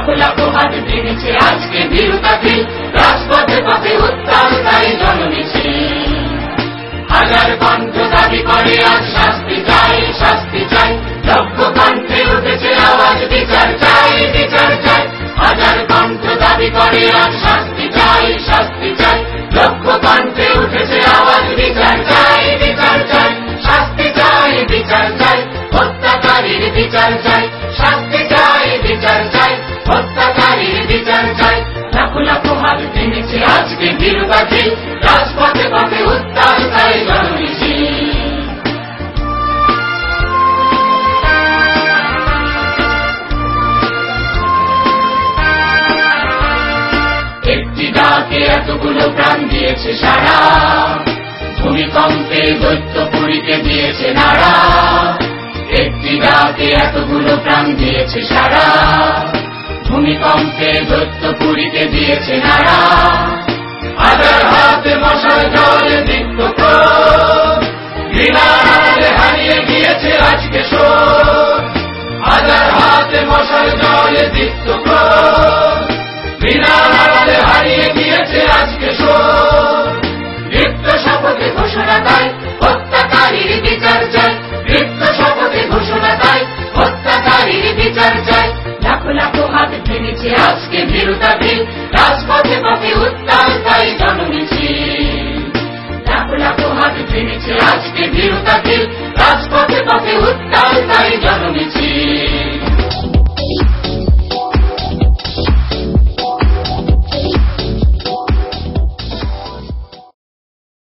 লাখো লাখো হাত ভেঙেছে আজকে বিরুতাখিল, রাজপথে পথে উত্তাল তাই জনমিছিল। হাজার কণ্ঠ দাবি করে আজ শাস্তি চাই, শাস্তি চাই, লক্ষ কণ্ঠে উঠেছে আওয়াজ বিচার চাই, বিচার চাই। হাজার কণ্ঠ দাবি করে আজ শাস্তি চাই, শাস্তি চাই, লক্ষ কণ্ঠে উঠেছে আওয়াজ বিচার চাই, বিচার চাই, শাস্তি চাই, বিচার চাই, হত্যাকারীর বিচার চাই, শাস্তি চাই, বিচার চাই, হত্যাকারীর বিচার চাই। লাখো লাখো হাত ভেঙেছে আজকে বিরুতাখিল, রাজপথে পথে উত্তাল তাই জনমিছিল। একটি ডাকে এতগুলো প্রাণ দিয়েছে সারা, ভূমিকম্পে দৈত্যপুরীকে দিয়েছে নাড়া। একটি ডাকে এতগুলো প্রাণ দিয়েছে সারা, ভূমিকম্পে দৈত্যপুরীকে দিয়েছে নাড়া। হাজার হাতে মশাল জলে দীপ্ত ক্রোধ, ঘৃণার আড়ালে হারিয়ে গিয়েছে আজকে শোধ। হাজার হাতে মশাল জলে দীপ্ত ক্রোধ, ঘৃণার আড়ালে হারিয়ে গিয়েছে আজকে শোধ। দীপ্ত শপথে ঘোষণা তাই হত্যাকারীর বিচার চাই, দীপ্ত শপথে ঘোষণা তাই হত্যাকারীর বিচার চাই। লাখো লাখো হাত ভেঙেছে আজকে বিরুতাখিল, রাজপথে পথে উত্তাল তাই জনমিছিল। লাখো লাখো হাত ভেঙেছে আজকে বিরুতাখিল, রাজপথে পথে উত্তাল তাই জনমিছিল।